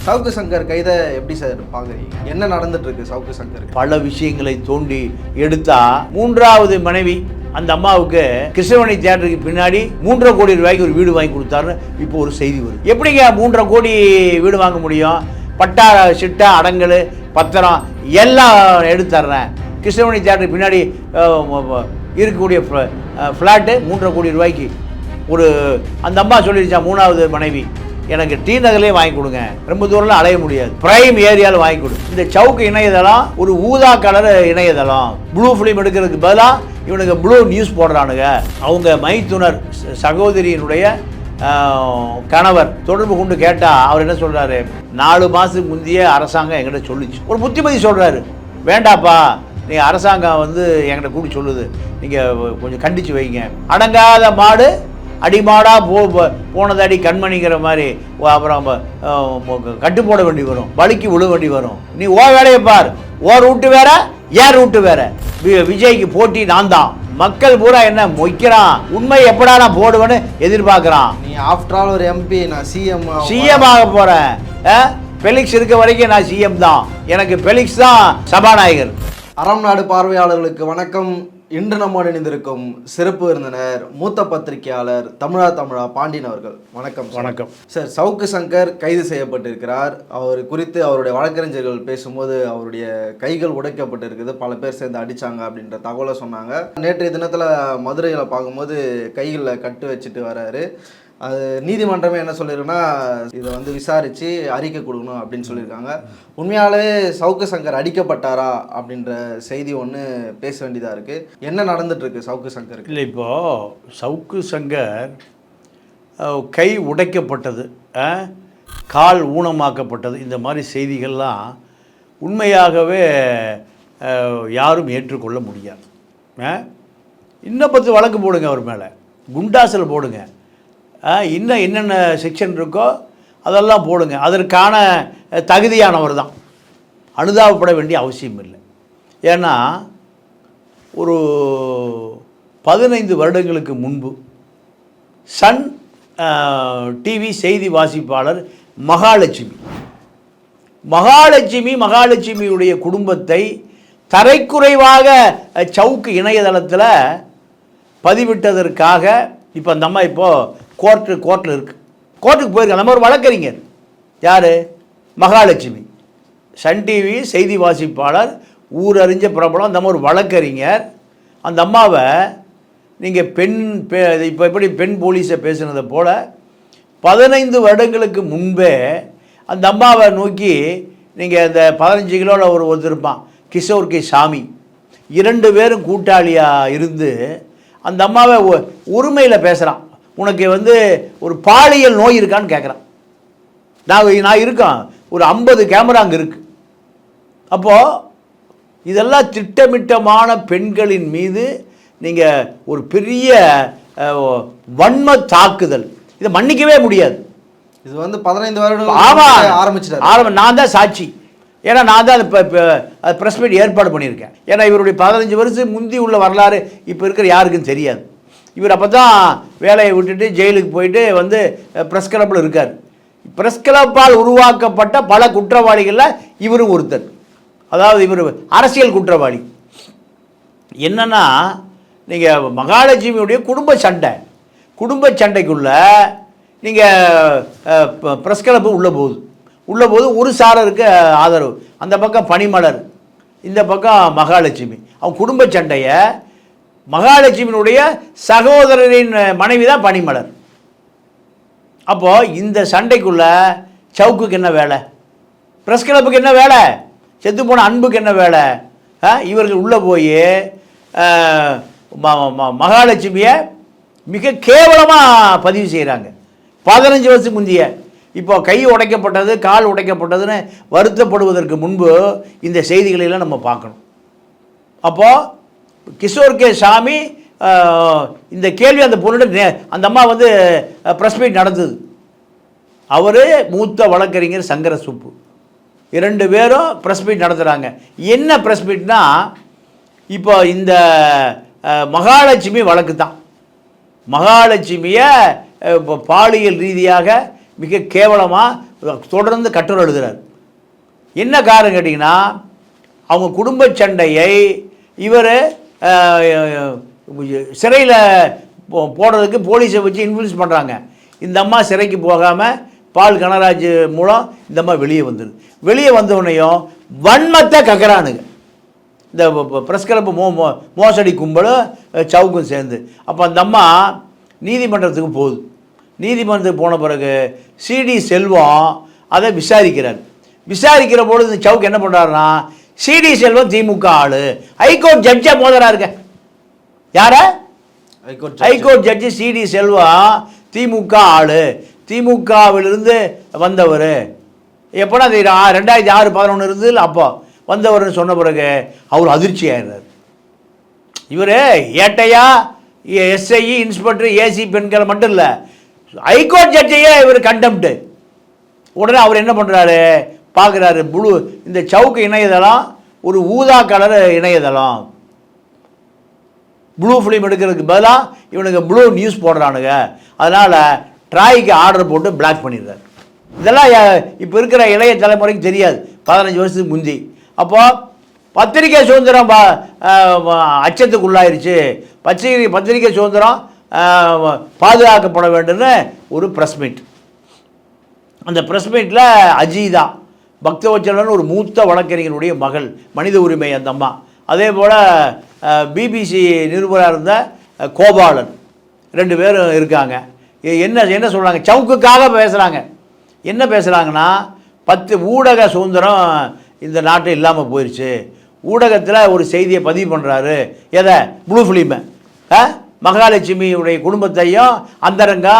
சவுக்கு சங்கர் கைதை எப்படி சார் பார்க்குறீங்க? என்ன நடந்துட்டு இருக்கு சவுக்கு சங்கர்? பல விஷயங்களை தோண்டி எடுத்தா மூன்றாவது மனைவி அந்த அம்மாவுக்கு கிருஷ்ணவேணி தியேட்டருக்கு பின்னாடி 3.5 கோடி ரூபாய்க்கு ஒரு வீடு வாங்கி கொடுத்தாருன்னு இப்போ ஒரு செய்தி வருது. எப்படிங்க 3.5 கோடி வீடு வாங்க முடியும்? பட்டா சிட்டா அடங்கல் பத்திரம் எல்லாம் எடுத்துறேன். கிருஷ்ணவேணி தியேட்டருக்கு பின்னாடி இருக்கக்கூடிய ஃப்ளாட்டு 3.5 கோடி ரூபாய்க்கு ஒரு அந்த அம்மா சொல்லிடுச்சா மூணாவது மனைவி எனக்கு டி நகர்லேயே வாங்கி கொடுங்க, ரொம்ப தூரம்லாம் அலைய முடியாது, பிரைம் ஏரியாவில் வாங்கி கொடு. இந்த சவுக்கு இணையதளம் ஒரு ஊதா கலர் இணையதளம், ப்ளூ ஃபிலிம் எடுக்கிறதுக்கு பதிலாக இவனுக்கு ப்ளூ நியூஸ் போடுறானுங்க. அவங்க மைத்துனர் சகோதரியினுடைய கணவர் தொடர்பு கொண்டு கேட்டால் அவர் என்ன சொல்கிறாரு, 4 மாதத்துக்கு முந்தைய அரசாங்கம் என்கிட்ட சொல்லிச்சு. ஒரு புத்திமதி சொல்கிறாரு, வேண்டாப்பா நீங்கள் அரசாங்கம் என்கிட்ட கூட்டி சொல்லுது, நீங்கள் கொஞ்சம் கண்டித்து வைங்க. அடங்காத மாடு அடிமாடா போனதாடி கண்மணிங்கிற மாதிரி அப்புறம் கட்டு போட வேண்டி வரும், வலிக்கு விழ வேண்டி வரும். நீ வேலையை பார், ரூட்டு வேற ஏன் ரூட்டு வேற. விஜய்க்கு போட்டி நான் தான். மக்கள் பூரா என்ன மொய்க்கிறான், உண்மை எப்படா நான் போடுவேன்னு எதிர்பார்க்குறான். நீ ஆஃப்டர் ஆல் ஒரு எம்பி, நான் சிஎம் ஆக போகிறேன். பெலிக்ஸ் இருக்க வரைக்கும் நான் சிஎம் தான், எனக்கு பெலிக்ஸ் தான் சபாநாயகர். அறம் நாடு பார்வையாளர்களுக்கு வணக்கம். இன்று நம்மோடு இணைந்திருக்கும் சிறப்பு விருந்தினர் மூத்த பத்திரிகையாளர் தமிழா பாண்டியன் அவர்கள். வணக்கம். வணக்கம் சார். சவுக்கு சங்கர் கைது செய்யப்பட்டிருக்கிறார். அவர் குறித்து அவருடைய வழக்கறிஞர்கள் பேசும்போது அவருடைய கைகள் உடைக்கப்பட்டிருக்குது, பல பேர் சேர்ந்து அடித்தாங்க அப்படின்ற தகவலை சொன்னாங்க. நேற்றைய தினத்தில் மதுரையில் பார்க்கும்போது கைகளில் கட்டு வச்சுட்டு வராரு. அது நீதிமன்றமே என்ன சொல்லியிருக்குன்னா இதை விசாரித்து அறிக்கை கொடுக்கணும் அப்படின்னு சொல்லியிருக்காங்க. உண்மையாலே சவுக்கு சங்கர் அடிக்கப்பட்டாரா அப்படின்ற செய்தி ஒன்று பேச வேண்டியதாக இருக்குது. என்ன நடந்துட்டுருக்கு சவுக்கு சங்கருக்கு? இல்லை, இப்போது சவுக்கு சங்கர் கை உடைக்கப்பட்டது, கால் ஊனமாக்கப்பட்டது, இந்த மாதிரி செய்திகள்லாம் உண்மையாகவே யாரும் ஏற்றுக்கொள்ள முடியாது. இன்னும் 10 வழக்கு போடுங்க அவர் மேலே, குண்டாசல் போடுங்க, இன்னும் என்னென்ன செக்ஷன் இருக்கோ அதெல்லாம் போடுங்க. அதற்கான தகுதியானவர் தான், அனுதாபப்பட வேண்டிய அவசியம் இல்லை. ஏன்னா ஒரு 15 வருடங்களுக்கு முன்பு சன் டிவி செய்தி வாசிப்பாளர் மகாலட்சுமியுடைய குடும்பத்தை தரைக்குறைவாக சவுக்கு இணையதளத்தில் பதிவிட்டதற்காக இப்போ அந்த அம்மா இப்போது கோர்ட்டில் இருக்குது, கோர்ட்டுக்கு போயிருக்காங்க. நம்ம ஒரு வழக்கறிஞர், யார்? மகாலட்சுமி, சன் டிவி செய்தி வாசிப்பாளர், ஊரறிஞ்ச பிரபலம். அந்த ஒரு வழக்கறிஞர். அந்த அம்மாவை நீங்கள் இப்போ எப்படி பெண் போலீஸை பேசுனதை போல் 15 வருடங்களுக்கு முன்பே அந்த அம்மாவை நோக்கி நீங்கள் இந்த 15 கிலோவில் ஒருத்தர் இருப்பான், கிஷோர் கே சாமி, 2 பேரும் கூட்டாளியாக இருந்து அந்த அம்மாவை உரிமையில் பேசுகிறான். உனக்கு ஒரு பாலியல் நோய் இருக்கான்னு கேட்குறான். நான் இருக்கேன், ஒரு 50 கேமரா அங்கே இருக்குது. அப்போது இதெல்லாம் திட்டமிட்டமான பெண்களின் மீது நீங்கள் ஒரு பெரிய வன்ம தாக்குதல், இதை மன்னிக்கவே முடியாது. இது 15 வருடம் ஆரம்பிச்சிட்டாரு. நான் தான் சாட்சி. ஏன்னா நான் தான் அது ப்ரெஸ் மீட் ஏற்பாடு பண்ணியிருக்கேன். ஏன்னா இவருடைய 15 வருஷம் முந்தி உள்ள வரலாறு இப்போ இருக்கிற யாருக்கும் தெரியாது. இவர் அப்போ தான் வேலையை விட்டுட்டு ஜெயிலுக்கு போயிட்டு ப்ரெஸ் கிளப்பில் இருக்கார். ப்ரெஸ் கிளப்பால் உருவாக்கப்பட்ட பல குற்றவாளிகளில் இவரும் ஒருத்தர். அதாவது இவர் அரசியல் குற்றவாளி. என்னென்னா நீங்கள் மகாலட்சுமியுடைய குடும்ப சண்டைக்குள்ளே நீங்கள் ப்ரெஸ் கிளப்பு உள்ள போது ஒரு சாரருக்கு ஆதரவு, அந்த பக்கம் பனிமலர், இந்த பக்கம் மகாலட்சுமி. அவன் குடும்ப சண்டையை மகாலட்சுமியினுடைய சகோதரரின் மனைவி தான் பனிமலர். அப்போது இந்த சண்டைக்குள்ளே சவுக்குக்கு என்ன வேலை, ப்ரெஸ் கிளப்புக்கு என்ன வேலை, செத்து போன அன்புக்கு என்ன வேலை? இவர்கள் உள்ளே போய் மகாலட்சுமியை மிக கேவலமாக பதிவு செய்கிறாங்க. 15 வருஷம் முந்தைய. இப்போ கை உடைக்கப்பட்டது, கால் உடைக்கப்பட்டதுன்னு வருத்தப்படுவதற்கு முன்பு இந்த செய்திகளெல்லாம் நம்ம பார்க்கணும். அப்போது கிஷோர் கே சாமி இந்த கேள்வி அந்த பொண்ணுட அந்த அம்மா ப்ரெஸ் மீட் நடந்தது. அவர் மூத்த வழக்கறிஞர் சங்கர சுப்பு, 2 பேரும் ப்ரெஸ் மீட் நடத்துகிறாங்க. என்ன ப்ரெஸ் மீட்னா, இப்போ இந்த மகாலட்சுமி வழக்கு தான். மகாலட்சுமியை பாலியல் ரீதியாக மிக கேவலமாக தொடர்ந்து கட்டுரை எழுதுகிறார். என்ன காரணம் கேட்டிங்கன்னா, அவங்க குடும்ப சண்டையை இவர் சிறையில் போடுறதுக்கு போலீஸை வச்சு இன்ஃப்ளூயன்ஸ் பண்ணுறாங்க. இந்த அம்மா சிறைக்கு போகாமல் பால் கனராஜ் மூலம் இந்த அம்மா வெளியே வந்துடுது. வெளியே வந்தவுடனேயும் வன்மத்தை கக்கறானுங்க இந்த ப்ரெஸ் கிளப்பு மோசடி கும்பலும் சவுக்கும் சேர்ந்து. அப்போ அந்த அம்மா நீதிமன்றத்துக்கு போகுது. நீதிமன்றத்துக்கு போன பிறகு சிடி செல்வம் அதை விசாரிக்கிறார். விசாரிக்கிற பொழுது இந்த சவுக்கு என்ன பண்ணுறாருன்னா, சிடி செல்வம் திமுக ஆளு, ஹைகோர்ட் ஜட்ஜை மோதரா இருக்க. யார? ஹைகோர்ட் ஜட்ஜி சிடி செல்வம் திமுக ஆளு, திமுகவிலிருந்து வந்தவர். எப்போனா அது 2006-11 இருந்தது. அப்போ வந்தவர்னு சொன்ன பிறகு அவர் அதிர்ச்சி ஆயிடுறார். இவர் ஏட்டையா எஸ்ஐ இன்ஸ்பெக்டர் ஏசி பெண்கள் மட்டும் இல்லை, ஹைகோர்ட் ஜட்ஜையே இவர் கண்டெம்ட்டு. உடனே அவர் என்ன பண்ணுறாரு, பார்க்குறாரு ப்ளூ, இந்த சவுக்கு இணையதளம் ஒரு ஊதா கலர் இணையதளம், ப்ளூ ஃபிலிம் எடுக்கிறதுக்கு பதிலாக இவனுக்கு ப்ளூ நியூஸ் போடுறானுங்க. அதனால் ட்ராய்க்கு ஆர்டர் போட்டு பிளாக் பண்ணிடுறாரு. இதெல்லாம் இப்போ இருக்கிற இளைய தலைமுறைக்கு தெரியாது, 15 வருஷத்துக்கு முந்தி. அப்போது பத்திரிகை சுதந்திரம் அச்சத்துக்குள்ளாயிருச்சு, பத்திரிகை சுதந்திரம் பாதுகாக்கப்பட வேண்டும்னு ஒரு ப்ரெஸ் மீட். அந்த ப்ரெஸ் மீட்டில் அஜீதா பக்தவச்சலன் ஒரு மூத்த வழக்கறிஞருடைய மகள், மனித உரிமை அந்த அம்மா. அதே போல் பிபிசி நிருபராக இருந்த கோபாலன், 2 பேரும் இருக்காங்க. என்ன சொல்கிறாங்க, சவுக்குக்காக பேசுகிறாங்க. என்ன பேசுகிறாங்கன்னா, 10 ஊடக சுதந்திரம் இந்த நாட்டில் இல்லாமல் போயிடுச்சு. ஊடகத்தில் ஒரு செய்தியை பதிவு பண்ணுறாரு, எதை? ப்ளூ ஃபிலிமை. மகாலட்சுமியுடைய குடும்பத்தையும் அந்தரங்கா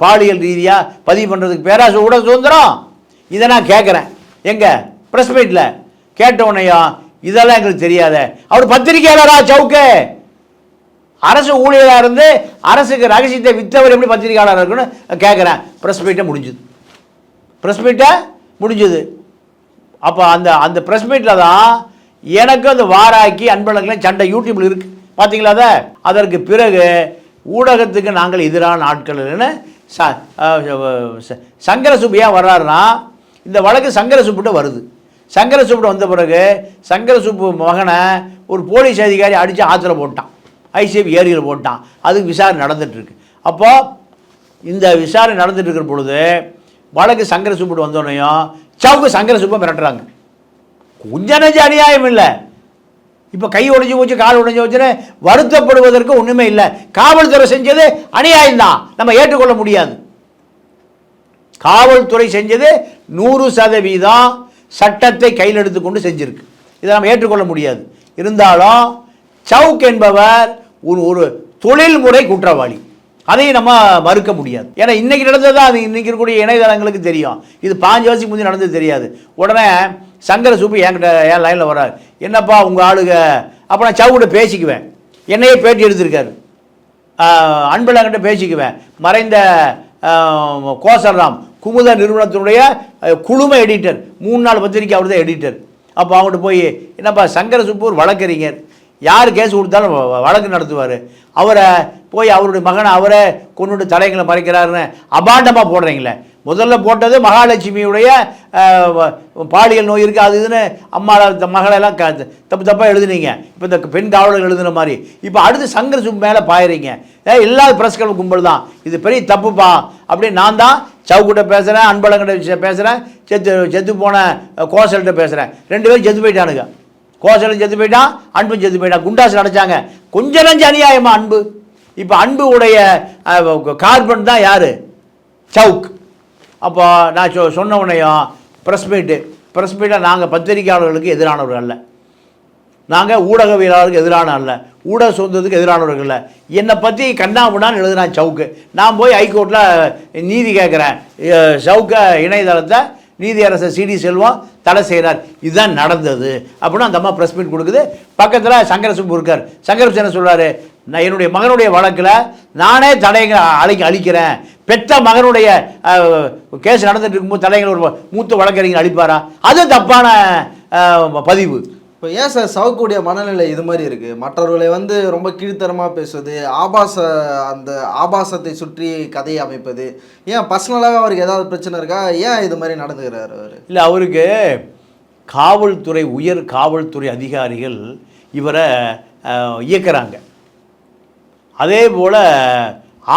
பாலியல் ரீதியாக பதிவு பண்ணுறதுக்கு பேராசை ஊடக சுதந்திரம். இதை நான் கேட்குறேன், எங்கே ப்ரெஸ் மீட்டில் கேட்டவுடனையும் இதெல்லாம் எங்களுக்கு தெரியாத. அவர் பத்திரிகையாளரா சவுக்கு? அரசு ஊழியராக இருந்து அரசுக்கு ரகசியத்தை விற்றவர் எப்படி பத்திரிகையாளராக இருக்குன்னு கேட்குறேன். ப்ரெஸ் மீட்டை முடிஞ்சுது, ப்ரெஸ் மீட்டை முடிஞ்சுது. அப்போ அந்த ப்ரெஸ் மீட்டில் தான் எனக்கு அந்த வாராக்கி அன்பழகன் சண்டை யூடியூப்பில் இருக்குது, பார்த்தீங்களா? அதற்கு பிறகு ஊடகத்துக்கு நாங்கள் எதிரான ஆட்கள்னு சங்கர சுப்பு ஏன் வர்றாருன்னா, இந்த வழக்கு சங்கர சுப்புட்டு வருது. சங்கர சுப்புட்டு வந்த பிறகு சங்கர சுப்பு மகனை ஒரு போலீஸ் அதிகாரி அடித்து ஆற்றுல போட்டான், ஐசிஎஃப் ஏரியில் போட்டான். அதுக்கு விசாரணை நடந்துகிட்ருக்கு. அப்போது இந்த விசாரணை நடந்துட்டு இருக்கிற பொழுது வழக்கு சங்கர சுப்புட்டு வந்தோடனையும் சவுக்கு சங்கர சுப்பை மிரட்டுறாங்க. கொஞ்சம் நெஞ்ச அநியாயம் இல்லை. இப்போ கை உடைஞ்சு போச்சு, கால் உடைஞ்சு போச்சுன்னு வருத்தப்படுவதற்கு ஒன்றுமே இல்லை. காவல்துறை செஞ்சது அநியாயம்தான், நம்ம ஏற்றுக்கொள்ள முடியாது. காவல்துறை செஞ்சது 100% சட்டத்தை கையில் எடுத்துக்கொண்டு செஞ்சிருக்கு, இதை நம்ம ஏற்றுக்கொள்ள முடியாது. இருந்தாலும் சவுக் என்பவர் ஒரு தொழில்முறை குற்றவாளி, அதையும் நம்ம மறுக்க முடியாது. ஏன்னா இன்றைக்கி நடந்தது அது இன்றைக்கி இருக்கக்கூடிய இணையதளங்களுக்கு தெரியும், இது 5 வருஷத்துக்கு முந்தைய நடந்தது தெரியாது. உடனே சங்கர சுப்பு என்கிட்ட என் லைனில் வர்றாரு, என்னப்பா உங்கள் ஆளுக? அப்போ நான் சவுக்கிட்ட பேசிக்குவேன், என்னையே பேட்டி எடுத்திருக்காரு. அன்பழகன்கிட்ட பேசிக்குவேன். மறைந்த கோசல்ராம் குமுத நிறுவனத்தினுடைய குழும எடிட்டர், 3 நாள் பத்திரிக்கை அவர் தான் எடிட்டர். அப்போ அவங்கள்ட்ட போய், என்னப்பா சங்கர சுப்பு ஒரு வழக்கறிஞர், யார் கேஸ் கொடுத்தாலும் வழக்கு நடத்துவார், அவரை போய் அவருடைய மகனை அவரை கொண்டுட்டு தலைகளை மறைக்கிறாருன்னு அபாண்டமாக போடுறீங்களே. முதல்ல போட்டது மகாலட்சுமியுடைய பாலியல் நோய் இருக்குது அது இதுன்னு அம்மா மகளெல்லாம் தப்பாக எழுதுனீங்க. இப்போ இந்த பெண் காவலர்கள் எழுதுன மாதிரி இப்போ அடுத்து சங்கர சுப்பு மேலே பாயிறீங்க. எல்லா ப்ரெஸ் கிளப் கும்பல் தான், இது பெரிய தப்புப்பா அப்படின்னு நான் தான் சவுக்கிட்ட பேசுகிறேன், அன்பழகிட்ட பேசுகிறேன், செத்து போன கோசல்கிட்ட பேசுகிறேன். 2 பேரும் செத்து போயிட்டானுங்க. கோசலும் செத்து போயிட்டான், அன்பும் செத்து போயிட்டான். குண்டாசு அடைச்சாங்க. கொஞ்சம் நஞ்சு அநியாயமா அன்பு? இப்போ அன்பு உடைய கார்பன் தான் யார்? சவுக். அப்போ நான் சொன்ன உடனேயும் ப்ரெஸ் மீட்டை நாங்கள் பத்திரிகையாளர்களுக்கு எதிரானவர்கள் அல்ல, நாங்கள் ஊடகவியலாளருக்கு எதிரான அல்ல, ஊடக சுதந்திரத்துக்கு எதிரானவர்கள் இல்லை. என்னை பற்றி கண்ணாமுடான்னு எழுதுனான் சவுக்கு. நான் போய் ஹைகோர்ட்டில் நீதி கேட்குறேன், சவுக்க இணையதளத்தை நீதியரசர் சிடி செல்வம் தடை செய்கிறார், இதுதான் நடந்தது அப்படின்னு அந்த அம்மா ப்ரெஸ் மீட் கொடுக்குது. பக்கத்தில் சங்கர சுப்பு இருக்கார். சங்கர சுப்பு என்ன சொல்கிறாரு, நான் என்னுடைய மகனுடைய வழக்கில் நானே தடைகளை அழிக்கிறேன். பெற்ற மகனுடைய கேஸ் நடந்துட்டு இருக்கும்போது தடைகளை ஒரு மூத்த வழக்கறிஞர் அளிப்பாரா? அது தப்பான பதிவு. இப்போ ஏன் சார் சவுக்குடைய மனநிலை இது மாதிரி இருக்குது? மற்றவர்களை வந்து ரொம்ப கீழ்த்தரமாக பேசுவது, அந்த ஆபாசத்தை சுற்றி கதையை அமைப்பது, ஏன் பர்சனலாக அவருக்கு ஏதாவது பிரச்சனை இருக்கா? ஏன் இது மாதிரி நடந்துக்கிறாரு அவர்? இல்லை, அவருக்கு காவல்துறை, உயர் காவல்துறை அதிகாரிகள் இவரை இயக்குறாங்க. அதே போல்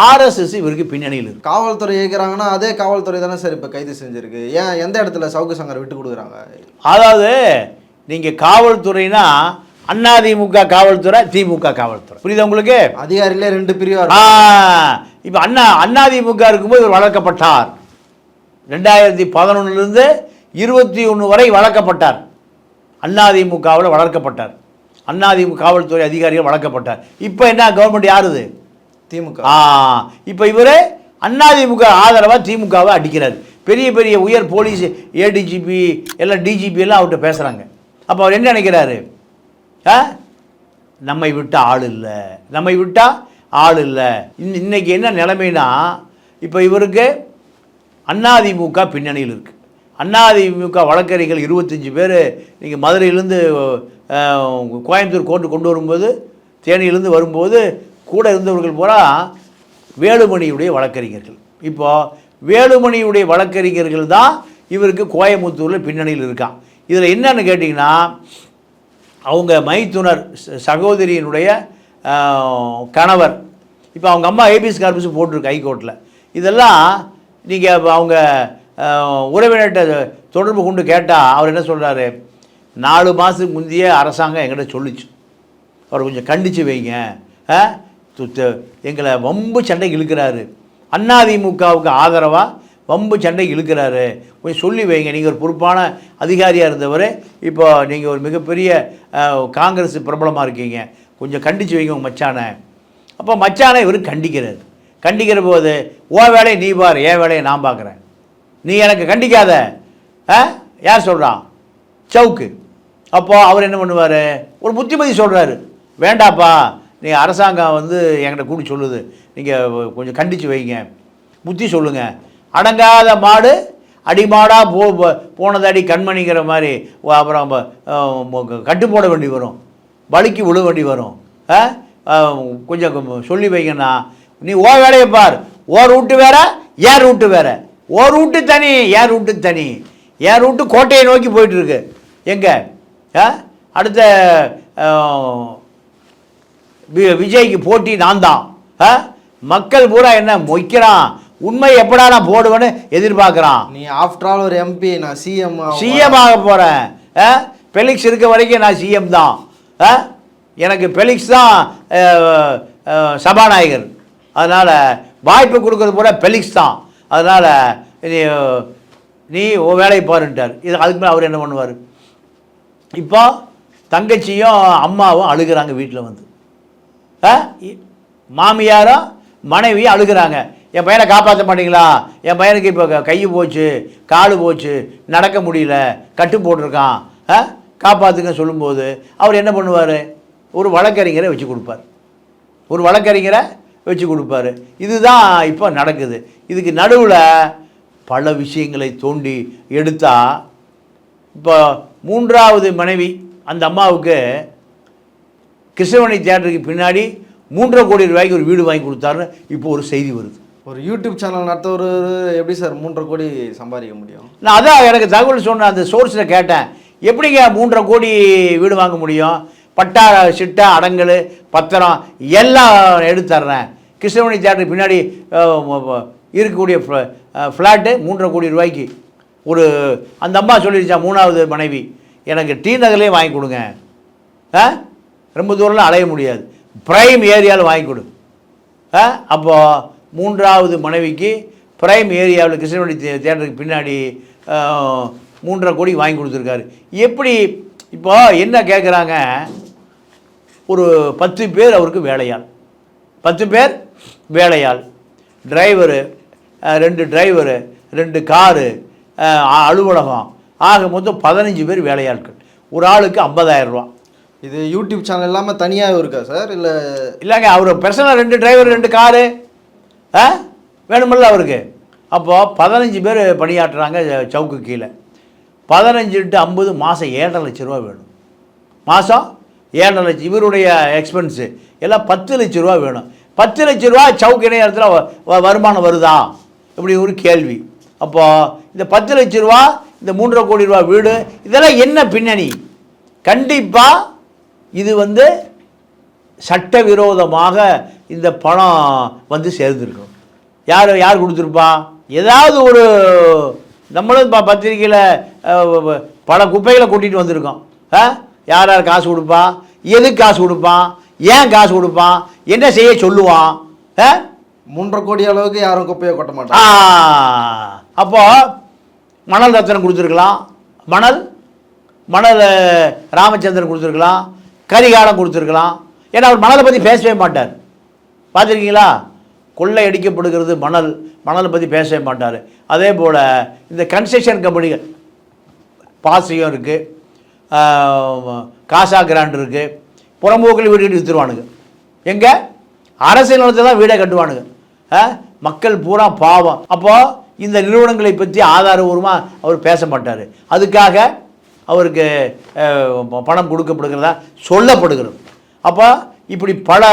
ஆர்எஸ்எஸ் இவருக்கு பின்னணியில் இருக்கு. காவல்துறை இயக்குறாங்கன்னா அதே காவல்துறை தானே சார் இப்போ கைது செஞ்சுருக்கு. ஏன் எந்த இடத்துல சவுக்கு சங்கர் விட்டு கொடுக்குறாங்க? அதாவது நீங்கள் காவல்துறைனா அதிமுக காவல்துறை, திமுக காவல்துறை, புரியுதா உங்களுக்கு? அதிகாரிகளே 2 பிரிவா. இப்போ அதிமுக இருக்கும்போது இவர் வளர்க்கப்பட்டார். 2011 21 வரை வளர்க்கப்பட்டார். அதிமுகவில் வளர்க்கப்பட்டார். அதிமுக காவல்துறை அதிகாரிகள் வளர்க்கப்பட்டார். இப்போ என்ன கவர்மெண்ட் யாருது? திமுக. இப்போ இவர் அதிமுக ஆதரவாக திமுகவை அடிக்கிறார். பெரிய பெரிய உயர் போலீஸ் ஏடிஜிபி எல்லாம் டிஜிபி எல்லாம் அவர்கிட்ட பேசுகிறாங்க. அப்போ அவர் என்ன நினைக்கிறாரு? நம்மை விட்டால் ஆள் இல்லை, நம்மை விட்டால் ஆள் இல்லை. இன்னைக்கு என்ன நிலைமைனா, இப்போ இவருக்கு அதிமுக பின்னணியில் இருக்குது. அதிமுக வழக்கறிஞர்கள் 25 பேர் நீங்கள் மதுரையிலேருந்து கோயம்புத்தூர் கோர்ட்டு கொண்டு வரும்போது, தேனியிலேருந்து வரும்போது கூட இருந்தவர்கள் பூரா வேலுமணியுடைய வழக்கறிஞர்கள். இப்போது வேலுமணியுடைய வழக்கறிஞர்கள் தான் இவருக்கு கோயம்புத்தூரில் பின்னணியில் இருக்கான். இதில் என்னன்னு கேட்டிங்கன்னா, அவங்க மைத்துனர் சகோதரியினுடைய கணவர், இப்போ அவங்க அம்மா ஏபிஎஸ் கார்பஸ் போட்டிருக்கு ஹைகோர்ட்டில். இதெல்லாம் நீங்கள் அவங்க உறவினர்கிட்ட தொடர்பு கொண்டு கேட்டால் அவர் என்ன சொல்கிறாரு? 4 மாதத்துக்கு முந்தைய அரசாங்கம் எங்கிட்ட சொல்லிச்சு, அவர் கொஞ்சம் கண்டித்து வைங்க, எங்களை வம்பு சண்டைக்கு இழுக்கிறாரு, அதிமுகவுக்கு ஆதரவாக வம்பு சண்டைக்கு இழுக்கிறாரு, கொஞ்சம் சொல்லி வைங்க, நீங்கள் ஒரு பொறுப்பான அதிகாரியாக இருந்தவர், இப்போ நீங்கள் ஒரு மிகப்பெரிய காங்கிரஸ் பிரபலமாக இருக்கீங்க, கொஞ்சம் கண்டித்து வைங்க உங்கள் மச்சானை. அப்போ மச்சானை இவர் கண்டிக்கிறார். கண்டிக்கிற போது, ஓ வேலையை நீ பார், என் வேலையை நான் பார்க்குறேன், நீ எனக்கு கண்டிக்காத, யார் சொல்கிறான்? சவுக்கு. அப்போது அவர் என்ன பண்ணுவார்? ஒரு புத்திமதி சொல்கிறாரு, வேண்டாப்பா, நீங்கள் அரசாங்கம் வந்து என்கிட்ட கூடி சொல்லுது, நீங்கள் கொஞ்சம் கண்டித்து வைங்க, புத்தி சொல்லுங்கள். அடங்காத மாடு அடிமாடாக போனதாடி கண்மணிங்கிற மாதிரி அப்புறம் கட்டு போட வேண்டி வரும், வலிக்கு விழ வேண்டி வரும். கொஞ்சம் சொல்லி வைங்கன்னா, நீ ஓ வேலையை பார், ஓ ரூட்டு வேற, ஏன் ரூட்டு வேற, ஓ ரூட்டு தனி, ஏன் ரூட்டு தனி, ஏன் ரூட்டு கோட்டையை நோக்கி போயிட்டுருக்கு. எங்கே அடுத்த விஜய்க்கு போட்டி நான் தான். மக்கள் பூரா என்ன மொய்க்கிறான், உண்மை எப்படா நான் போடுவேன்னு எதிர்பார்க்குறான். நீ ஆஃப்டர் ஆல் ஒரு எம்பி, நான் சிஎம் ஆக போகிறேன், பெலிக்ஸ் இருக்க வரைக்கும் நான் சிஎம் தான், எனக்கு பெலிக்ஸ் தான் சபாநாயகர், அதனால் வாய்ப்பு கொடுக்குறது பூரா பெலிக்ஸ் தான், அதனால் நீ வேலையை பாருன்ட்டார். இது அதுக்கு மேலே அவர் என்ன பண்ணுவார்? இப்போ தங்கச்சியும் அம்மாவும் அழுகிறாங்க வீட்டில் வந்து, மாமியாரும் மனைவியும் அழுகிறாங்க, என் பையனை காப்பாற்ற மாட்டீங்களா, என் பையனுக்கு இப்போ கை போச்சு, காலு போச்சு, நடக்க முடியல, கட்டு போட்டிருக்கான், காப்பாற்றுங்க சொல்லும்போது அவர் என்ன பண்ணுவார்? ஒரு வழக்கறிஞரை வச்சு கொடுப்பார், ஒரு வழக்கறிஞரை வச்சு கொடுப்பார். இதுதான் இப்போ நடக்குது. இதுக்கு நடுவில் பல விஷயங்களை தோண்டி எடுத்தால், இப்போ 3வது மனைவி அந்த அம்மாவுக்கு கிருஷ்ணவேணி தியேட்டருக்கு பின்னாடி 3.5 கோடி ரூபாய்க்கு ஒரு வீடு வாங்கி கொடுத்தாருன்னு இப்போ ஒரு செய்தி வருது. ஒரு யூடியூப் சேனல் நடத்தவர் எப்படி சார் 3.5 கோடி சம்பாதிக்க முடியும்? நான் அதான் எனக்கு தகவல் சொன்ன அந்த சோர்ஸில் கேட்டேன், எப்படிங்க 3.5 கோடி வீடு வாங்க முடியும்? பட்டா சிட்டா அடங்கல் பத்திரம் எல்லாம் எடுத்து தர்றேன், கிருஷ்ணவேணி தியேட்டருக்கு பின்னாடி இருக்கக்கூடிய ஃப்ளாட்டு 3.5 கோடி ரூபாய்க்கு. ஒரு அந்த அம்மா சொல்லிடுச்சா 3வது மனைவி, எனக்கு டி நகர்லேயே வாங்கி கொடுங்க, ரொம்ப தூரம்லாம் அலைய முடியாது, ப்ரைம் ஏரியாவில் வாங்கி கொடு. அப்போது 3வது மனைவிக்கு ப்ரைம் ஏரியாவில் கிருஷ்ணவேணி தியேட்டருக்கு பின்னாடி 3.5 கோடி வாங்கி கொடுத்துருக்காரு. எப்படி? இப்போ என்ன கேட்குறாங்க, ஒரு 10 பேர் அவருக்கு வேலையாள், 10 பேர் வேலையாள், டிரைவரு 2 டிரைவரு, 2 காரு, அலுவலகம், ஆக மொத்தம் 15 பேர் வேலையாட்கள், ஒரு ஆளுக்கு 50,000 ரூபா. இது யூடியூப் சேனல் இல்லாமல் தனியாக இருக்கா சார்? இல்லைங்க, அவர் பர்சனல் 2 டிரைவர் 2 காரு வேணுமில்ல அவருக்கு. அப்போது 15 பேர் பணியாற்றுறாங்க சவுக்கு கீழே. 15 × 50 மாதம் 7.5 லட்ச ரூபா வேணும். மாதம் 7.5 லட்சம். இவருடைய எக்ஸ்பென்ஸு எல்லாம் 10 லட்ச ரூபா வேணும். 10 லட்ச ரூபா சவுக்கு இணையத்தில் வருமானம் வருதா இப்படி ஒரு கேள்வி. அப்போது இந்த 10 லட்ச ரூபா, இந்த 3.5 கோடி ரூபா வீடு, இதெல்லாம் என்ன பின்னணி? கண்டிப்பாக இது சட்டவிரோதமாக இந்த பணம் சேர்ந்துருக்கும். யார் கொடுத்துருப்பா? ஏதாவது ஒரு நம்மளும் பத்திரிக்கையில் பல குப்பைகளை கூட்டிகிட்டு வந்திருக்கோம். யார் காசு கொடுப்பா, எதுக்கு காசு கொடுப்பான், ஏன் காசு கொடுப்பான், என்ன செய்ய சொல்லுவான்? 3.5 கோடி அளவுக்கு யாரும் குப்பையை கொட்ட மாட்டாங்க. அப்போ மணல் ரத்னம் கொடுத்துருக்கலாம், மணல் ராமச்சந்திரன் கொடுத்துருக்கலாம், கரிகாலம் கொடுத்துருக்கலாம். ஏன்னா அவர் மணலை பற்றி பேசவே மாட்டார். பார்த்துருக்கீங்களா? கொள்ளை அடிக்கப்படுகிறது மணலை பற்றி பேசவே மாட்டார். அதே போல் இந்த கன்ஸ்ட்ரக்ஷன் கம்பெனிகள் பாசியம் இருக்குது, காசா கிராண்ட் இருக்குது, புறம்போக்கில் வீடு கட்டி விற்றுருவானுங்க. எங்கே அரசு நிலத்தை தான் வீடை கட்டுவானுங்க. மக்கள் பூரா பாவம். அப்போது இந்த நிறுவனங்களை பற்றி ஆதாரபூர்வமாக அவர் பேச மாட்டார். அதுக்காக அவருக்கு பணம் கொடுக்கப்படுகிறதா சொல்லப்படுகிறது. அப்போ இப்படி பல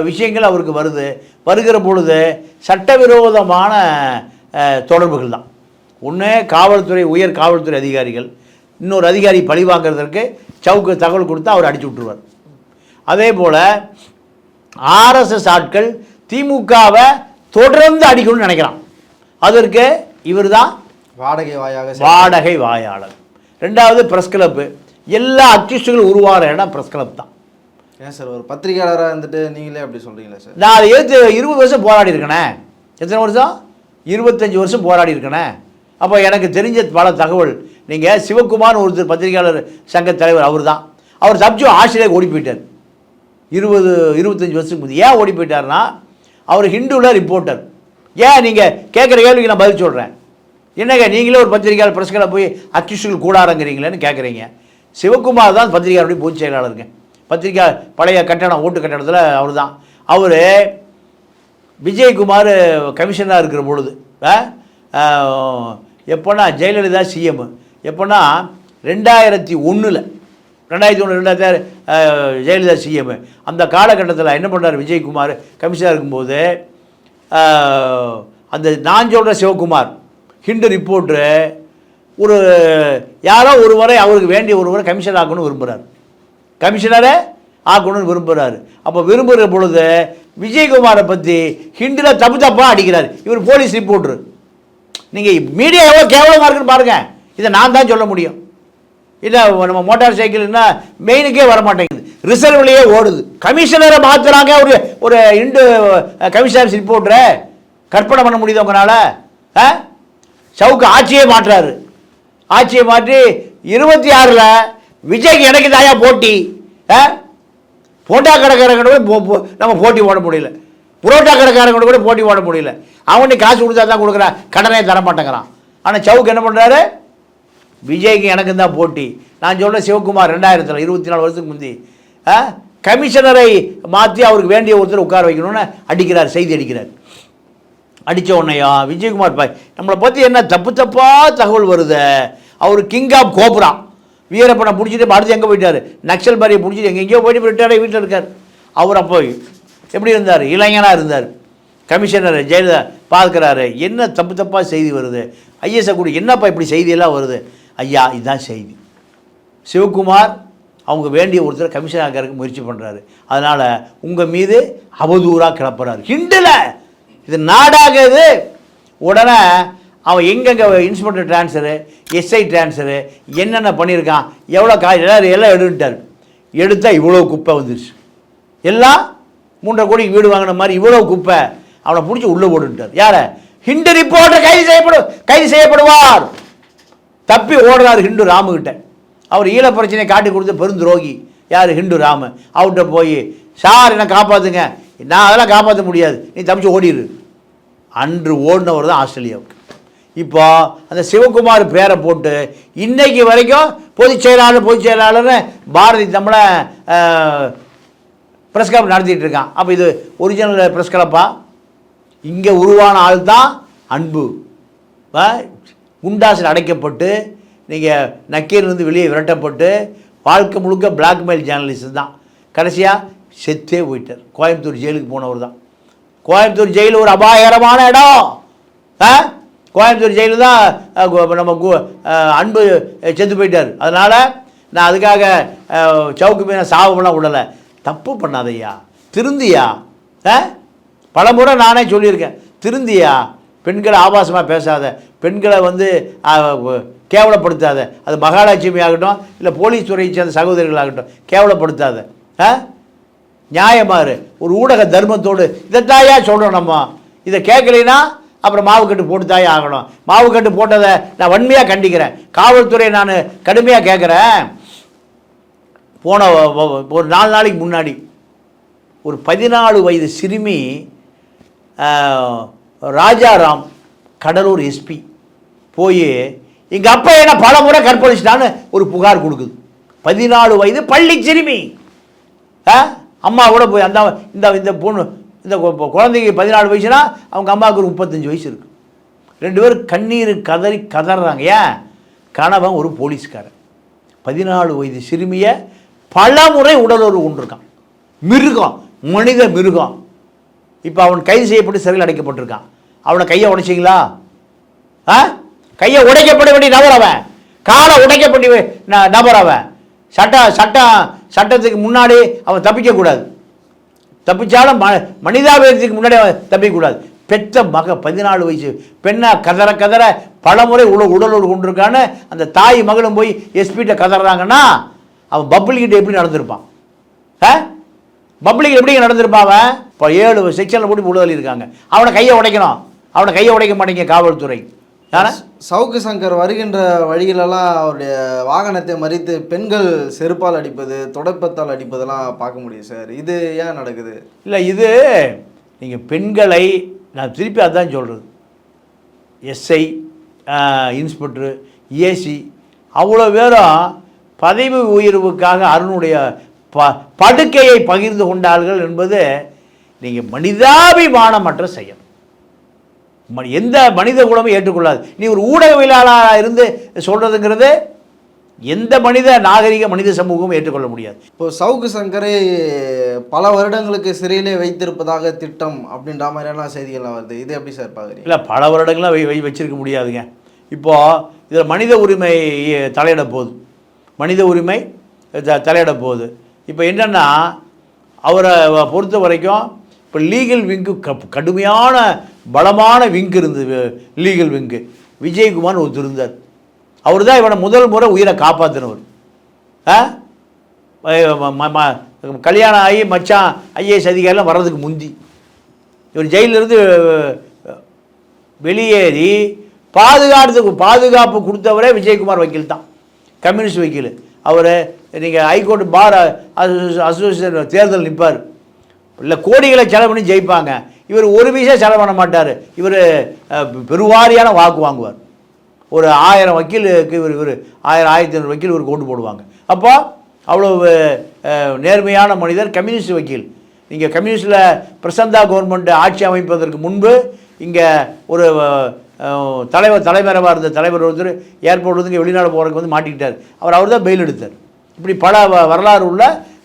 விஷயங்கள் அவருக்கு வருகிற பொழுது சட்டவிரோதமான தொடர்புகள் தான். ஒன்று காவல்துறை, உயர் காவல்துறை அதிகாரிகள் இன்னொரு அதிகாரி பழி வாங்கிறதுக்கு சவுக்கு தகவல் கொடுத்தா அவர் அடிச்சு விட்டுருவார். அதே போல் ஆர்எஸ்எஸ் ஆட்கள் திமுகவை தொடர்ந்து அடிக்கணும்னு நினைக்கிறான். அதற்கு இவர் தான் வாடகை வாயாளர். ரெண்டாவது ப்ரெஸ் கிளப்பு. எல்லா அக்யூஸ்டுகளும் உருவாகிற இடம் ப்ரெஸ் கிளப் தான். ஏன் சார் ஒரு பத்திரிகையாளராக இருந்துட்டு நீங்களே அப்படி சொல்கிறீங்களா சார்? நான் அதை எடுத்து 20 வருஷம் போராடி இருக்கேனே. எத்தனை வருஷம்? 25 வருஷம் போராடி இருக்கேனே. அப்போ எனக்கு தெரிஞ்ச பல தகவல். நீங்கள் சிவகுமார் ஒருத்தர் பத்திரிகையாளர் சங்க தலைவர், அவர் தப்பிச்சு ஆஸ்திரேலியா ஓடி போயிட்டார் 20-25 வருஷத்துக்கு முந்தைய. ஏன் ஓடி போயிட்டார்னா அவர் ஹிந்துவில் ரிப்போர்ட்டர். ஏன் நீங்கள் கேட்குற கேள்விக்கு நான் பதில் சொல்கிறேன். என்னங்க நீங்களே ஒரு பத்திரிகையாளர் ப்ரெஸ்களை போய் அக்யூஸ்டுகள் கூடாரங்கிறீங்களேன்னு கேட்குறீங்க. சிவகுமார் தான் பத்திரிகையாளருடைய பொதுச் செயலாளருங்க. பத்திரிக்கை பழைய கட்டணம், ஓட்டு கட்டணத்தில் அவர் தான். அவர் விஜயகுமார் கமிஷனராக இருக்கிற பொழுது எப்போனா ஜெயலலிதா சிஎம், எப்போனா 2001 ஜெயலலிதா சிஎம். அந்த காலகட்டத்தில் என்ன பண்ணுறார் விஜயகுமார் கமிஷனராக இருக்கும்போது, அந்த நான் சொல்கிற சிவகுமார் ஹிண்டு ரிப்போர்ட்ரு ஒரு யாரோ ஒருவரை அவருக்கு வேண்டிய ஒருவரை கமிஷனர் ஆக்கணும்னு விரும்புகிறார். கமிஷனரை ஆக்கணும்னு விரும்புகிறாரு. அப்போ விரும்புகிற பொழுது விஜயகுமாரை பற்றி ஹிண்டில் தப்பாக அடிக்கிறார். இவர் போலீஸ் ரிப்போர்ட்ரு. நீங்கள் மீடியா எவ்வளோ கேவலமாக இருக்குன்னு பாருங்கள். இதை நான் தான் சொல்ல முடியும். இல்லை நம்ம மோட்டார் சைக்கிள்னா மெயினுக்கே வர மாட்டேங்குது, ரிசர்வ்லேயே ஓடுது. கமிஷனரை மாற்றுறாங்க. ஒரு இண்டு கமிஷனர் ரிப்போர்ட்டரை கற்பனை பண்ண முடியுது உங்களால்? சவுக்கு ஆட்சியே மாற்றுறாரு. ஆட்சியை மாற்றி 26 விஜய்க்கு எனக்கு தாயா போட்டி. போட்டா கடைக்காரங்க கூட நம்ம போட்டி போட முடியல, புரோட்டா கடைக்காரங்க கூட போட்டி போட முடியல. அவன்கிட்ட காசு கொடுத்தா தான் கொடுக்குறான், கடனே தர மாட்டேங்கிறான். ஆனால் சவுக்கு என்ன பண்ணுறாரு? விஜய்க்கு எனக்கு தான் போட்டி. நான் சொல்கிற சிவகுமார் 2024 வருஷத்துக்கு முந்தி கமிஷனரை மாற்றி அவருக்கு வேண்டிய ஒருத்தர் உட்கார வைக்கணும்னு அடிக்கிறார், செய்தி அடிக்கிறார். அடித்த உடனேயா விஜயகுமார் நம்மளை பற்றி என்ன தப்பாக தகவல் வருது. அவர் கிங் ஆஃப் கோப்ரா வீரப்பனை பிடிச்சிட்டு அடுத்து எங்கே போயிட்டார்? நக்சல் பாரியை பிடிச்சிட்டு எங்கேயோ போயிட்டு ரிட்டையர்டாக வீட்டில் இருக்கார். அவர் அப்போ எப்படி இருந்தார்? இளைஞனாக இருந்தார். கமிஷனர் ஜெயலலிதா பார்க்குறாரு, என்ன தப்பாக செய்தி வருது, ஐஎஸ்ஐ கூட என்னப்பா இப்படி செய்தியெல்லாம் வருது. ஐயா இதுதான் செய்தி. சிவகுமார் அவங்க வேண்டிய ஒருத்தர் கமிஷனர் ஆக்கிறதுக்கு முயற்சி பண்ணுறாரு. அதனால் உங்கள் மீது அவதூறாக கிளப்புறாரு. ஹிண்டில் இது நாடாகுது. உடனே அவன் எங்கெங்கே இன்ஸ்பெக்டர் ட்ரான்ஸ்ஃபரு, எஸ்ஐ ட்ரான்ஸ்ஃபரு என்னென்ன பண்ணியிருக்கான், எவ்வளோ எல்லாம் எடுத்துட்டார். எடுத்தால் இவ்வளோ குப்பை வந்துருச்சு. எல்லாம் 3.5 கோடிக்கு வீடு வாங்கின மாதிரி இவ்வளோ குப்பை. அவனை பிடிச்சி உள்ளே போட்டுட்டார். யாரை? ஹிண்டு ரிப்போர்ட்டர் கைது செய்யப்படுவார். தப்பி ஓடுறாரு ஹிண்டு ராமுகிட்ட. அவர் ஈழ பிரச்சனையை காட்டி கொடுத்து பெருந்துரோகி யார்? ஹிண்டு ராமு. அவர்கிட்ட போய் சார் என்னை காப்பாற்றுங்க, நான் அதெல்லாம் காப்பாற்ற முடியாது, நீ தப்பிச்சு ஓடிடு. அன்று ஓடினவர் தான் ஆஸ்திரேலியாவுக்கு. இப்போ அந்த சிவகுமார் பேரை போட்டு இன்னைக்கு வரைக்கும் பொதுச் செயலாளர்னு பாரதி தமிழை ப்ரெஸ் கிளப் நடத்திட்டு இருக்கான். அப்போ இது ஒரிஜினல் ப்ரெஸ் கிளப்பா? இங்கே உருவான ஆள் தான் அன்பு. குண்டாசில் அடைக்கப்பட்டு நீங்கள் நக்கீரிலிருந்து வெளியே விரட்டப்பட்டு வாழ்க்கை முழுக்க பிளாக்மெயில் ஜேர்னலிஸ்ட் தான். கடைசியாக செத்தே போயிட்டார். கோயம்புத்தூர் ஜெயிலுக்கு போனவர் தான். கோயம்புத்தூர் ஜெயில் ஒரு அபாயகரமான இடம். கோயம்புத்தூர் ஜெயிலு தான் நம்ம அன்பு செத்து போயிட்டார். அதனால் நான் அதுக்காக சவுக்கு மீன சாவமெல்லாம் விடலை. தப்பு பண்ணாதையா, திருந்தியா. பலமுறை நானே சொல்லியிருக்கேன், திருந்தியா. பெண்களை ஆபாசமாக பேசாத, பெண்களை கேவலப்படுத்தாத. அது மகாலட்சுமி ஆகட்டும், இல்லை போலீஸ் துறையை சேர்ந்த சகோதரிகளாகட்டும், கேவலப்படுத்தாத. நியாயமாறு ஒரு ஊடக தர்மத்தோடு இதைத்தாயா சொல்கிறோம். நம்ம இதை கேட்கலைன்னா அப்புறம் மாவுக்கட்டு போட்டு தாயே ஆகணும். மாவுக்கட்டு போட்டதை நான் வன்மையாக கண்டிக்கிறேன். காவல்துறை நான் கடுமையாக கேட்குறேன். போன ஒரு 4 நாளைக்கு முன்னாடி ஒரு 14 வயது சிறுமி ராஜாராம் கடலூர் எஸ்பி போய் எங்கள் அப்பா என்ன பல முறை கற்பழிச்சிட்டான்னு ஒரு புகார் கொடுக்குது. 14 வயது பள்ளி சிறுமி. அம்மா கூட போய் அந்த இந்த பொண்ணு, இந்த குழந்தைக்கு 14 வயசுனா அவங்க அம்மாவுக்கு ஒரு 35 வயசு இருக்குது. 2 பேரும் கண்ணீர் கதறாங்க. ஏன்? கணவன் ஒரு போலீஸ்காரன் 14 வயது சிறுமியை பல முறை உடலுறவு கொண்டிருக்கான். மிருகம், மனித மிருகம். இப்போ அவன் கைது செய்யப்பட்டு சிறையில் அடைக்கப்பட்டிருக்கான். அவனை கையை உடைச்சிங்களா? கையை உடைக்கப்பட வேண்டிய நபர் அவன், காலை உடைக்கப்பட்ட நபர் அவன். சட்டத்துக்கு முன்னாடி அவன் தப்பிக்கக்கூடாது. தப்பிச்சாலும் மனிதாபிமானத்துக்கு முன்னாடி அவன் தப்பிக்கக்கூடாது. பெற்ற மக 14 வயசு பெண்ணை கதற பலமுறை உடலோடு கொண்டிருக்கான்னு அந்த தாய் மகளும் போய் எஸ்பிகிட்ட கதறாங்கன்னா அவன் பப்ளிக்கிட்ட எப்படி நடந்திருப்பான்? பப்ளிக் எப்படி நடந்திருப்பான்? அவன் இப்போ 7 செக்ஷனில் போட்டு விடுதலை இருக்காங்க. அவனை கையை உடைக்கணும். அவனை கையை உடைக்க மாட்டேங்க காவல்துறை. சவுக்கு சங்கர் வருகின்ற வழிகளெல்லாம் அவருடைய வாகனத்தை மறித்து பெண்கள் செருப்பால் அடிப்பது, தொடப்பத்தால் அடிப்பதெல்லாம் பார்க்க முடியும் சார். இது ஏன் நடக்குது? இல்லை, இது நீங்கள் பெண்களை, நான் திருப்பி அதான் சொல்கிறது, எஸ்ஐ, இன்ஸ்பெக்டரு, ஏசி அவ்வளோ பேரும் பதவி உயர்வுக்காக அருணுடைய படுக்கையை பகிர்ந்து கொண்டார்கள் என்பது நீங்கள் மனிதாபிமானமற்ற செயல். எந்த மனித குலமும் ஏற்றுக்கொள்ளாது. நீ ஒரு ஊடகவியலாளராக இருந்து சொல்கிறதுங்கிறது எந்த நாகரிக மனித சமூகமும் ஏற்றுக்கொள்ள முடியாது. இப்போ சவுக்கு சங்கரை பல வருடங்களுக்கு சிறையிலே வைத்திருப்பதாக திட்டம் அப்படின்ற மாதிரியான செய்திகள்லாம் வருது. இது எப்படி சார் பார்க்குறீங்க? இல்லை, பல வருடங்களாக வச்சிருக்க முடியாதுங்க. இப்போது இதில் மனித உரிமை தலையிட போகுது. மனித உரிமை தலையிட போகுது. இப்போ என்னென்னா, அவரை பொறுத்த வரைக்கும் இப்போ லீகல் விங்கு கடுமையான பலமான விங்கு இருந்தது. லீகல் விங்கு விஜயகுமார் ஒருத்தர் இருந்தார். அவர் தான் இவனை முதல் முறை உயிரை காப்பாற்றினவர். கல்யாணம் ஆகி மச்சான் ஐஏஎஸ் அதிகாரிலாம் வர்றதுக்கு முந்தி இவர் ஜெயிலிருந்து வெளியேறி பாதுகாப்பு கொடுத்தவரே விஜயகுமார் வக்கீல் தான், கம்யூனிஸ்ட் வக்கீல். அவர் நீங்கள் ஹைகோர்ட் பார் அசோசியேஷன் தேர்தல் நிற்பார். இல்லை, கோடிகளை செலவு பண்ணி ஜெயிப்பாங்க. இவர் ஒரு பைசா செலவு பண்ண மாட்டார். இவர் பெருவாரியான வாக்கு வாங்குவார். ஒரு 1000 வக்கீலுக்கு இவர் 1500 வக்கீல் இவருக்கு ஓட்டு போடுவாங்க. அப்போ அவ்வளோ நேர்மையான மனிதர், கம்யூனிஸ்ட் வக்கீல். இங்கே கம்யூனிஸ்டில் பிரசந்தா கவர்மெண்ட் ஆட்சி அமைப்பதற்கு முன்பு இங்கே ஒரு தலைவராக இருந்த தலைவர் ஒருத்தர் ஏர்போர்ட் வந்து வெளிநாடு போகிறதுக்கு மாட்டிக்கிட்டார். அவர் தான் பெயில் எடுத்தார். இப்படி பல வரலாறு உள்ள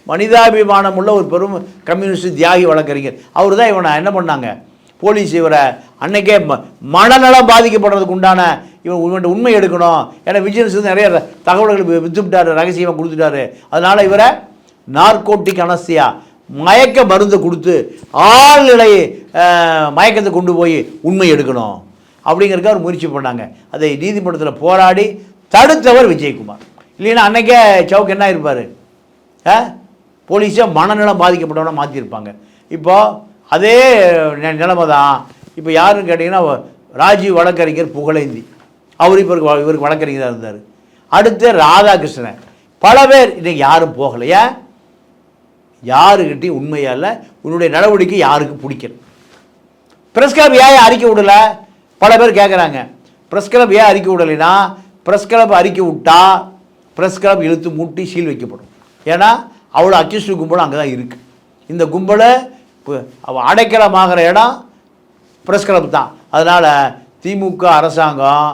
மனிதாபிமானம் உள்ள ஒரு பெரும் கம்யூனிஸ்ட் தியாகி வழக்கறிஞர். அவர் தான் இவனை என்ன பண்ணாங்க, போலீஸ் இவரை அன்னைக்கே மனநலம் பாதிக்கப்படுறதுக்கு உண்டான இவன் உண்மை எடுக்கணும். ஏன்னா விஜிலன்ஸ் நிறைய தகவல்கள் வித்துவிட்டார், ரகசியமாக கொடுத்துட்டாரு. அதனால் இவரை நார்கோட்டிக் அனஸ்தியா, மயக்க மருந்து கொடுத்து ஆழ்நிலை மயக்கத்தை கொண்டு போய் உண்மை எடுக்கணும் அப்படிங்கிறதுக்கு அவர் முயற்சி பண்ணாங்க. அதை நீதிமன்றத்தில் போராடி தடுத்தவர் விஜயகுமார். இல்லைன்னா அன்னைக்கே சவுக்கு என்ன இருப்பார், போலீஸை மனநலம் பாதிக்கப்பட்டவன மாற்றிருப்பாங்க. இப்போது அதே நிலைமை தான். இப்போ யாருன்னு கேட்டிங்கன்னா, ராஜீவ் வழக்கறிஞர் புகழேந்தி, அவர் இப்போ இவருக்கு வழக்கறிஞராக இருந்தார். அடுத்து ராதாகிருஷ்ணன், பல பேர். இன்றைக்கி யாரும் போகலையா? யாருக்கிட்டையும் உண்மையாக இல்லை. உன்னுடைய நடவடிக்கை யாருக்கு பிடிக்கல? ப்ரெஸ் கிளப் ஏன் அறிக்கை விடலை? பல பேர் கேட்குறாங்க. ப்ரெஸ் கிளப் ஏன் அறிக்கை விடலைன்னா, ப்ரெஸ் கிளப் அறிக்கை விட்டால் ப்ரெஸ் கிளப் இழுத்து மூட்டி சீல் வைக்கப்படும். ஏன்னா அவ்வளோ அக்யூஸ்டு கும்பலும் அங்கே தான் இருக்குது. இந்த கும்பலை அடைக்கலமாகிற இடம் ப்ரெஸ் கிளப் தான். அதனால் திமுக அரசாங்கம்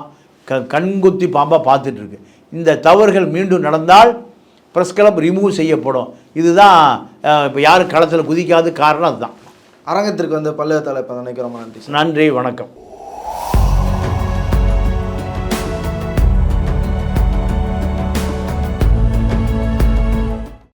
கண்குத்தி பாம்பாக பார்த்துட்ருக்கு. இந்த தவறுகள் மீண்டும் நடந்தால் ப்ரெஸ் கிளப் ரிமூவ் செய்யப்படும். இதுதான் இப்போ யாரும் களத்தில் குதிக்காத காரணம் அதுதான். அரங்கத்திற்கு வந்து பல்வேறு தலைப்பு நினைக்கிறோம். நன்றி. நன்றி, வணக்கம்.